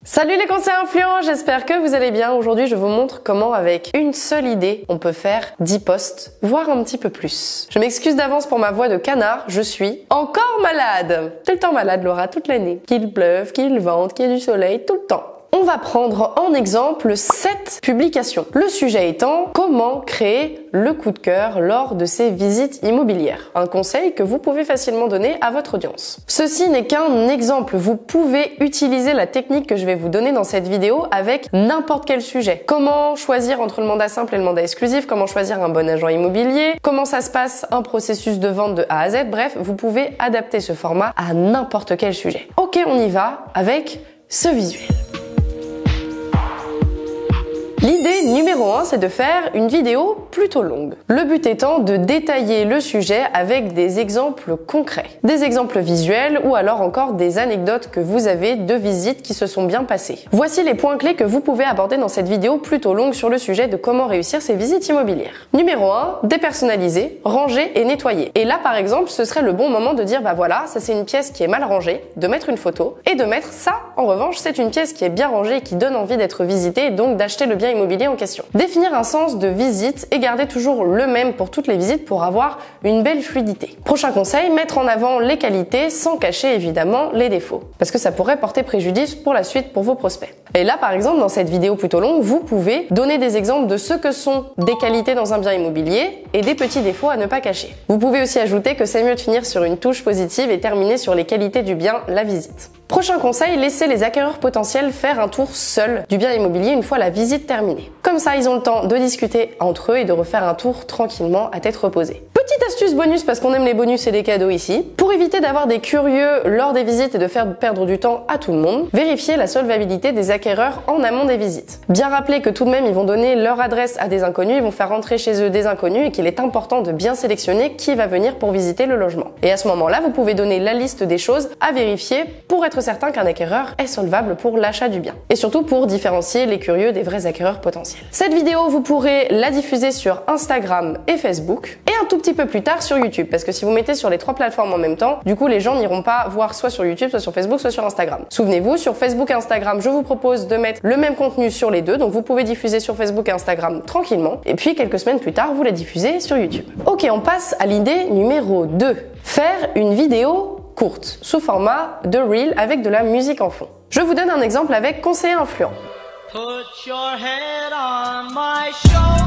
Salut les conseillers influents, j'espère que vous allez bien. Aujourd'hui, je vous montre comment avec une seule idée, on peut faire 10 posts, voire un petit peu plus. Je m'excuse d'avance pour ma voix de canard, je suis encore malade. Tout le temps malade, Laura, toute l'année. Qu'il pleuve, qu'il vente, qu'il y ait du soleil, tout le temps. On va prendre en exemple 7 publications. Le sujet étant comment créer le coup de cœur lors de ces visites immobilières. Un conseil que vous pouvez facilement donner à votre audience. Ceci n'est qu'un exemple. Vous pouvez utiliser la technique que je vais vous donner dans cette vidéo avec n'importe quel sujet. Comment choisir entre le mandat simple et le mandat exclusif, comment choisir un bon agent immobilier, comment ça se passe un processus de vente de A à Z. Bref, vous pouvez adapter ce format à n'importe quel sujet. Ok, on y va avec ce visuel. L'idée numéro 1, c'est de faire une vidéo plutôt longue. Le but étant de détailler le sujet avec des exemples concrets, des exemples visuels ou alors encore des anecdotes que vous avez de visites qui se sont bien passées. Voici les points clés que vous pouvez aborder dans cette vidéo plutôt longue sur le sujet de comment réussir ces visites immobilières. Numéro 1, dépersonnaliser, ranger et nettoyer. Et là, par exemple, ce serait le bon moment de dire, bah voilà, ça c'est une pièce qui est mal rangée, de mettre une photo et de mettre ça, en revanche, c'est une pièce qui est bien rangée et qui donne envie d'être visitée et donc d'acheter le bien immobilier en question. Définir un sens de visite et garder toujours le même pour toutes les visites pour avoir une belle fluidité. Prochain conseil, mettre en avant les qualités sans cacher évidemment les défauts. Parce que ça pourrait porter préjudice pour la suite pour vos prospects. Et là par exemple dans cette vidéo plutôt longue, vous pouvez donner des exemples de ce que sont des qualités dans un bien immobilier et des petits défauts à ne pas cacher. Vous pouvez aussi ajouter que c'est mieux de finir sur une touche positive et terminer sur les qualités du bien, la visite. Prochain conseil, laissez les acquéreurs potentiels faire un tour seuls du bien immobilier une fois la visite terminée. Comme ça, ils ont le temps de discuter entre eux et de refaire un tour tranquillement à tête reposée. Petite astuce bonus, parce qu'on aime les bonus et les cadeaux ici. Pour éviter d'avoir des curieux lors des visites et de faire perdre du temps à tout le monde, vérifiez la solvabilité des acquéreurs en amont des visites. Bien rappeler que tout de même, ils vont donner leur adresse à des inconnus, ils vont faire rentrer chez eux des inconnus et qu'il est important de bien sélectionner qui va venir pour visiter le logement. Et à ce moment-là, vous pouvez donner la liste des choses à vérifier pour être certain qu'un acquéreur est solvable pour l'achat du bien. Et surtout pour différencier les curieux des vrais acquéreurs potentiels. Cette vidéo, vous pourrez la diffuser sur Instagram et Facebook et un tout petit peu plus tard sur YouTube. Parce que si vous mettez sur les 3 plateformes en même temps, du coup les gens n'iront pas voir soit sur YouTube, soit sur Facebook, soit sur Instagram. Souvenez-vous, sur Facebook et Instagram, je vous propose de mettre le même contenu sur les deux. Donc vous pouvez diffuser sur Facebook et Instagram tranquillement. Et puis quelques semaines plus tard, vous la diffusez sur YouTube. Ok, on passe à l'idée numéro 2. Faire une vidéo courte, sous format de reel avec de la musique en fond. Je vous donne un exemple avec conseiller influent. Put your head on my shoulder.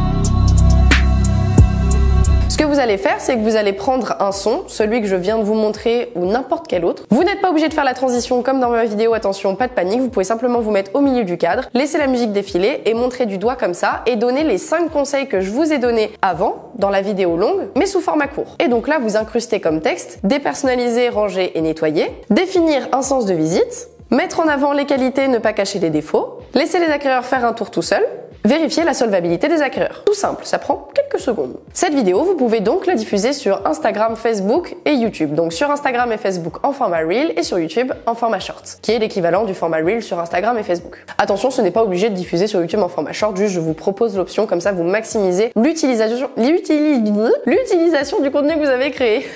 Ce que vous allez faire, c'est que vous allez prendre un son, celui que je viens de vous montrer ou n'importe quel autre. Vous n'êtes pas obligé de faire la transition comme dans ma vidéo, attention, pas de panique, vous pouvez simplement vous mettre au milieu du cadre, laisser la musique défiler et montrer du doigt comme ça et donner les 5 conseils que je vous ai donnés avant, dans la vidéo longue, mais sous format court. Et donc là, vous incrustez comme texte, dépersonnaliser, ranger et nettoyer, définir un sens de visite, mettre en avant les qualités, ne pas cacher les défauts, laisser les acquéreurs faire un tour tout seuls, vérifier la solvabilité des acquéreurs. Tout simple, ça prend quelques secondes. Cette vidéo, vous pouvez donc la diffuser sur Instagram, Facebook et YouTube. Donc sur Instagram et Facebook en format Reel et sur YouTube en format Short, qui est l'équivalent du format Reel sur Instagram et Facebook. Attention, ce n'est pas obligé de diffuser sur YouTube en format Short, juste je vous propose l'option, comme ça vous maximisez l'utilisation du contenu que vous avez créé.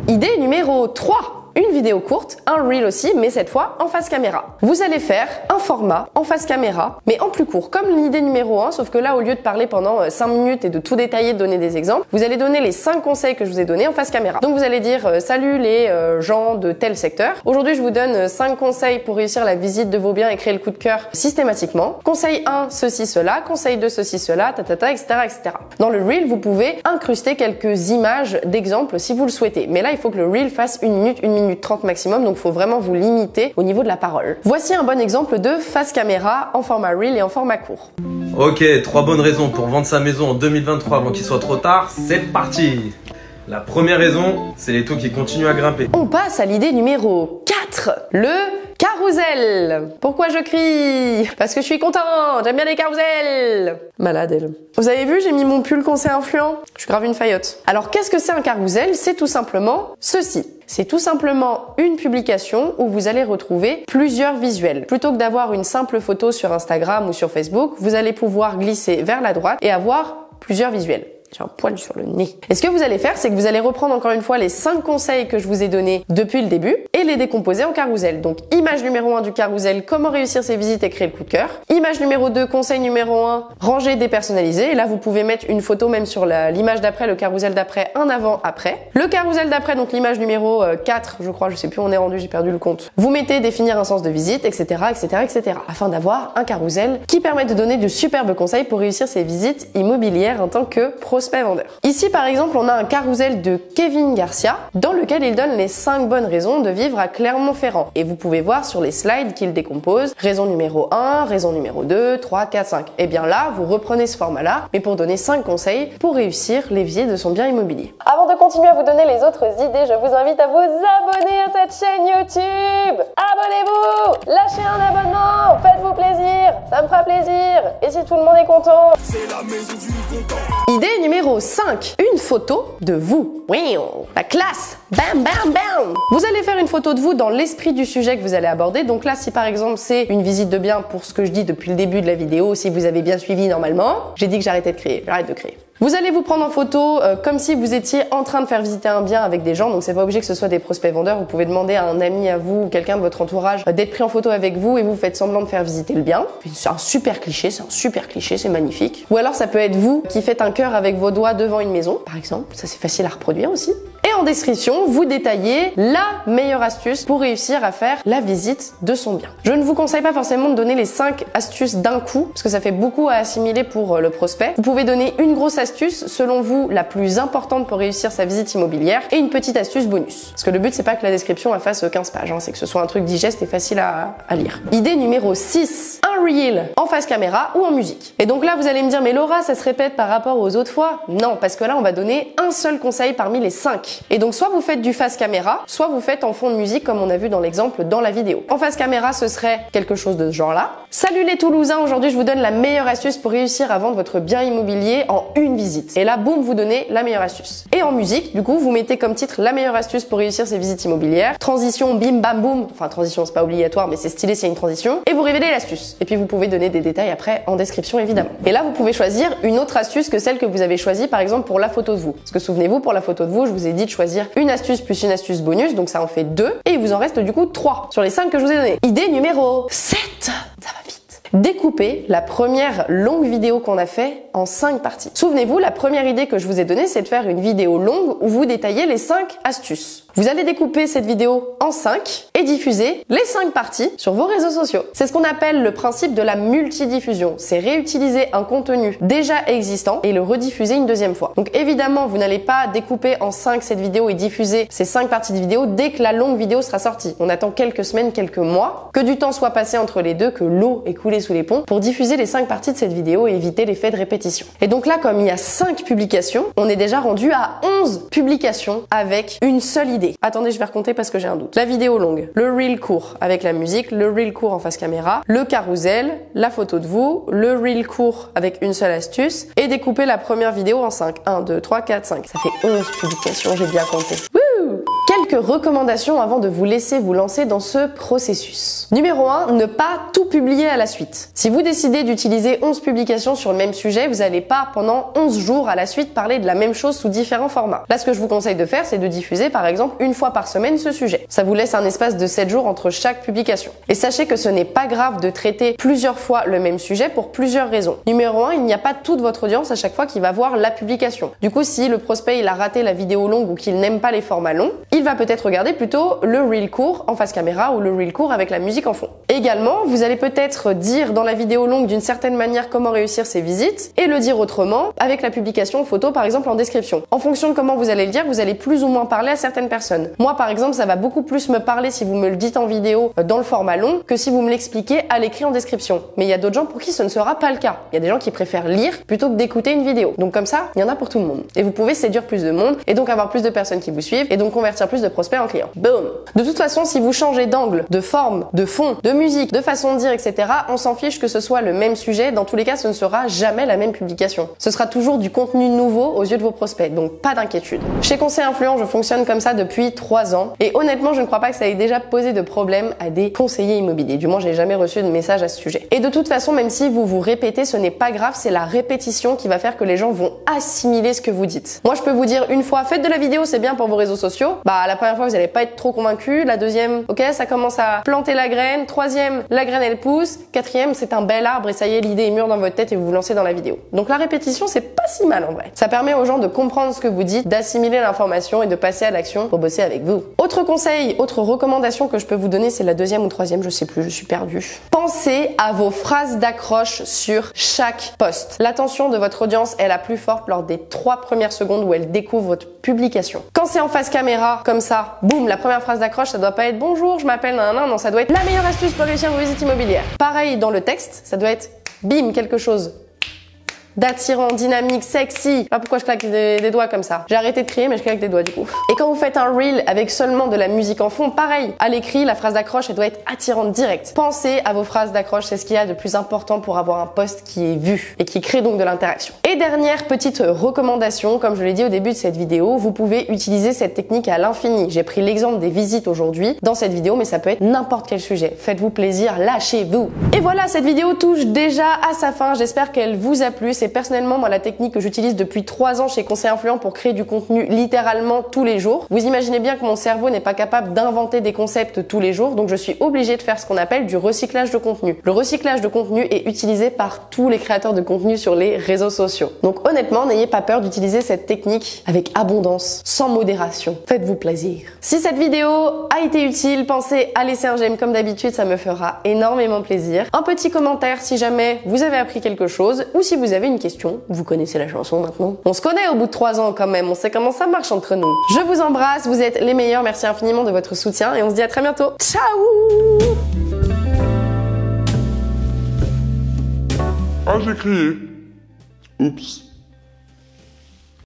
Idée numéro 3. Une vidéo courte, un reel aussi, mais cette fois en face caméra. Vous allez faire un format en face caméra, mais en plus court, comme l'idée numéro 1, sauf que là, au lieu de parler pendant 5 minutes et de tout détailler, de donner des exemples, vous allez donner les 5 conseils que je vous ai donnés en face caméra. Donc vous allez dire salut les gens de tel secteur. Aujourd'hui, je vous donne 5 conseils pour réussir la visite de vos biens et créer le coup de cœur systématiquement. Conseil 1, ceci, cela. Conseil 2, ceci, cela, etc., etc. Dans le reel, vous pouvez incruster quelques images d'exemples si vous le souhaitez. Mais là, il faut que le reel fasse 1 minute 30 maximum, donc il faut vraiment vous limiter au niveau de la parole. Voici un bon exemple de face caméra en format reel et en format court. Ok, 3 bonnes raisons pour vendre sa maison en 2023 avant qu'il soit trop tard, c'est parti! La première raison, c'est les taux qui continuent à grimper. On passe à l'idée numéro 4, le carrousel. Pourquoi je crie? Parce que je suis contente, j'aime bien les carousels. Malade elle. Vous avez vu, j'ai mis mon pull conseiller influent. Je suis grave une faillotte. Alors qu'est-ce que c'est un carrousel? C'est tout simplement ceci. C'est tout simplement une publication où vous allez retrouver plusieurs visuels. Plutôt que d'avoir une simple photo sur Instagram ou sur Facebook, vous allez pouvoir glisser vers la droite et avoir plusieurs visuels. J'ai un poil sur le nez. Et ce que vous allez faire, c'est que vous allez reprendre encore une fois les 5 conseils que je vous ai donnés depuis le début et les décomposer en carrousel. Donc, image numéro 1 du carrousel, comment réussir ses visites et créer le coup de cœur. Image numéro 2, conseil numéro 1, ranger, dépersonnaliser. Et là, vous pouvez mettre une photo même sur l'image d'après, le carrousel d'après, un avant-après. Le carrousel d'après, donc l'image numéro 4, je crois, je sais plus où on est rendu, j'ai perdu le compte. Vous mettez définir un sens de visite, etc., etc., etc. afin d'avoir un carrousel qui permet de donner de superbes conseils pour réussir ses visites immobilières en tant que prospect vendeur. Ici, par exemple, on a un carrousel de Kevin Garcia dans lequel il donne les 5 bonnes raisons de vivre à Clermont-Ferrand. Et vous pouvez voir sur les slides qu'il décompose raison numéro 1, raison numéro 2, 3, 4, 5. Et bien là, vous reprenez ce format-là, mais pour donner 5 conseils pour réussir les visites de son bien immobilier. Avant de continuer à vous donner les autres idées, je vous invite à vous abonner à cette chaîne YouTube. Abonnez-vous, lâchez un abonnement, faites-vous plaisir, ça me fera plaisir. Et si tout le monde est content, c'est la maison du content. Idée numéro 5, une photo de vous. Oui, la classe. Bam, bam, bam. Vous allez faire une photo de vous dans l'esprit du sujet que vous allez aborder. Donc là, si par exemple c'est une visite de bien, pour ce que je dis depuis le début de la vidéo, si vous avez bien suivi normalement, j'ai dit que j'arrêtais de créer, j'arrête de créer. Vous allez vous prendre en photo comme si vous étiez en train de faire visiter un bien avec des gens, donc c'est pas obligé que ce soit des prospects vendeurs, vous pouvez demander à un ami à vous ou quelqu'un de votre entourage d'être pris en photo avec vous et vous faites semblant de faire visiter le bien. C'est un super cliché, c'est magnifique. Ou alors ça peut être vous qui faites un cœur avec vos doigts devant une maison, par exemple, ça c'est facile à reproduire aussi. Et en description, vous détaillez la meilleure astuce pour réussir à faire la visite de son bien. Je ne vous conseille pas forcément de donner les 5 astuces d'un coup, parce que ça fait beaucoup à assimiler pour le prospect. Vous pouvez donner une grosse astuce, selon vous, la plus importante pour réussir sa visite immobilière, et une petite astuce bonus. Parce que le but, c'est pas que la description elle fasse 15 pages, hein, c'est que ce soit un truc digeste et facile à lire. Idée numéro 6, un reel en face caméra ou en musique. Et donc là, vous allez me dire, mais Laura, ça se répète par rapport aux autres fois? Non, parce que là, on va donner un seul conseil parmi les 5. Et donc, soit vous faites du face caméra, soit vous faites en fond de musique, comme on a vu dans l'exemple dans la vidéo. En face caméra, ce serait quelque chose de ce genre-là. Salut les Toulousains, aujourd'hui, je vous donne la meilleure astuce pour réussir à vendre votre bien immobilier en une visite. Et là, boum, vous donnez la meilleure astuce. Et en musique, du coup, vous mettez comme titre la meilleure astuce pour réussir ses visites immobilières. Transition, bim, bam, boum. Enfin, transition, c'est pas obligatoire, mais c'est stylé s'il y a une transition. Et vous révélez l'astuce. Et puis, vous pouvez donner des détails après en description, évidemment. Et là, vous pouvez choisir une autre astuce que celle que vous avez choisie, par exemple, pour la photo de vous. Parce que souvenez-vous, pour la photo de vous, je vous ai dit de choisir une astuce plus une astuce bonus, donc ça en fait 2. Et il vous en reste du coup 3 sur les 5 que je vous ai donné. Idée numéro 7. Ça va vite. Découper la première longue vidéo qu'on a fait en 5 parties. Souvenez-vous, la première idée que je vous ai donnée, c'est de faire une vidéo longue où vous détaillez les 5 astuces. Vous allez découper cette vidéo en 5 et diffuser les 5 parties sur vos réseaux sociaux. C'est ce qu'on appelle le principe de la multidiffusion. C'est réutiliser un contenu déjà existant et le rediffuser une deuxième fois. Donc évidemment, vous n'allez pas découper en 5 cette vidéo et diffuser ces 5 parties de vidéo dès que la longue vidéo sera sortie. On attend quelques semaines, quelques mois, que du temps soit passé entre les deux, que l'eau ait coulé sous les ponts pour diffuser les 5 parties de cette vidéo et éviter l'effet de répétition. Et donc là, comme il y a 5 publications, on est déjà rendu à 11 publications avec une seule idée. Attendez, je vais recompter parce que j'ai un doute. La vidéo longue, le reel court avec la musique, le reel court en face caméra, le carrousel, la photo de vous, le reel court avec une seule astuce et découper la première vidéo en 5. 1, 2, 3, 4, 5. Ça fait 11 publications, j'ai bien compté. Wouh! Quelques recommandations avant de vous laisser vous lancer dans ce processus. Numéro 1, ne pas tout publier à la suite. Si vous décidez d'utiliser 11 publications sur le même sujet, vous n'allez pas pendant 11 jours à la suite parler de la même chose sous différents formats. Là, ce que je vous conseille de faire, c'est de diffuser par exemple une fois par semaine ce sujet. Ça vous laisse un espace de 7 jours entre chaque publication. Et sachez que ce n'est pas grave de traiter plusieurs fois le même sujet pour plusieurs raisons. Numéro 1, il n'y a pas toute votre audience à chaque fois qui va voir la publication. Du coup, si le prospect il a raté la vidéo longue ou qu'il n'aime pas les formats longs, il va peut-être regarder plutôt le reel court en face caméra ou le reel court avec la musique en fond. Également, vous allez peut-être dire dans la vidéo longue d'une certaine manière comment réussir ses visites et le dire autrement avec la publication photo par exemple en description. En fonction de comment vous allez le dire, vous allez plus ou moins parler à certaines personnes. Moi par exemple, ça va beaucoup plus me parler si vous me le dites en vidéo dans le format long que si vous me l'expliquez à l'écrit en description. Mais il y a d'autres gens pour qui ce ne sera pas le cas. Il y a des gens qui préfèrent lire plutôt que d'écouter une vidéo. Donc comme ça, il y en a pour tout le monde. Et vous pouvez séduire plus de monde et donc avoir plus de personnes qui vous suivent et donc convertir convertir plus de prospects en clients. Boom. De toute façon, si vous changez d'angle, de forme, de fond, de musique, de façon de dire, etc., on s'en fiche que ce soit le même sujet. Dans tous les cas, ce ne sera jamais la même publication. Ce sera toujours du contenu nouveau aux yeux de vos prospects, donc pas d'inquiétude. Chez Conseil Influent, je fonctionne comme ça depuis 3 ans et honnêtement, je ne crois pas que ça ait déjà posé de problème à des conseillers immobiliers. Du moins, j'ai jamais reçu de message à ce sujet. Et de toute façon, même si vous vous répétez, ce n'est pas grave, c'est la répétition qui va faire que les gens vont assimiler ce que vous dites. Moi, je peux vous dire une fois, faites de la vidéo, c'est bien pour vos réseaux sociaux. Bah, la première fois, vous n'allez pas être trop convaincu. La deuxième, ok, ça commence à planter la graine. Troisième, la graine, elle pousse. Quatrième, c'est un bel arbre et ça y est, l'idée est mûre dans votre tête et vous vous lancez dans la vidéo. Donc la répétition, c'est pas si mal en vrai. Ça permet aux gens de comprendre ce que vous dites, d'assimiler l'information et de passer à l'action pour bosser avec vous. Autre conseil, autre recommandation que je peux vous donner, c'est la deuxième ou troisième, je sais plus, je suis perdue. Pensez à vos phrases d'accroche sur chaque post. L'attention de votre audience est la plus forte lors des 3 premières secondes où elle découvre votre publication. Quand c'est en face caméra, comme ça, boum, la première phrase d'accroche, ça doit pas être bonjour, je m'appelle nanana, non, ça doit être la meilleure astuce pour réussir vos visites immobilières. Pareil dans le texte, ça doit être bim, quelque chose d'attirant, dynamique, sexy. Je sais pas pourquoi je claque des doigts comme ça. J'ai arrêté de crier, mais je claque des doigts du coup. Et quand vous faites un reel avec seulement de la musique en fond, pareil. À l'écrit, la phrase d'accroche, elle doit être attirante direct. Pensez à vos phrases d'accroche, c'est ce qu'il y a de plus important pour avoir un post qui est vu et qui crée donc de l'interaction. Et dernière petite recommandation, comme je l'ai dit au début de cette vidéo, vous pouvez utiliser cette technique à l'infini. J'ai pris l'exemple des visites aujourd'hui dans cette vidéo, mais ça peut être n'importe quel sujet. Faites-vous plaisir, lâchez-vous. Et voilà, cette vidéo touche déjà à sa fin. J'espère qu'elle vous a plu. C'est personnellement moi la technique que j'utilise depuis 3 ans chez Conseil Influent pour créer du contenu littéralement tous les jours. Vous imaginez bien que mon cerveau n'est pas capable d'inventer des concepts tous les jours, donc je suis obligée de faire ce qu'on appelle du recyclage de contenu. Le recyclage de contenu est utilisé par tous les créateurs de contenu sur les réseaux sociaux. Donc honnêtement, n'ayez pas peur d'utiliser cette technique avec abondance, sans modération. Faites-vous plaisir. Si cette vidéo a été utile, pensez à laisser un j'aime comme d'habitude, ça me fera énormément plaisir. Un petit commentaire si jamais vous avez appris quelque chose ou si vous avez une question. Vous connaissez la chanson maintenant. On se connaît au bout de 3 ans quand même, on sait comment ça marche entre nous. Je vous embrasse, vous êtes les meilleurs, merci infiniment de votre soutien et on se dit à très bientôt. Ciao! Ah, j'ai crié. Oups.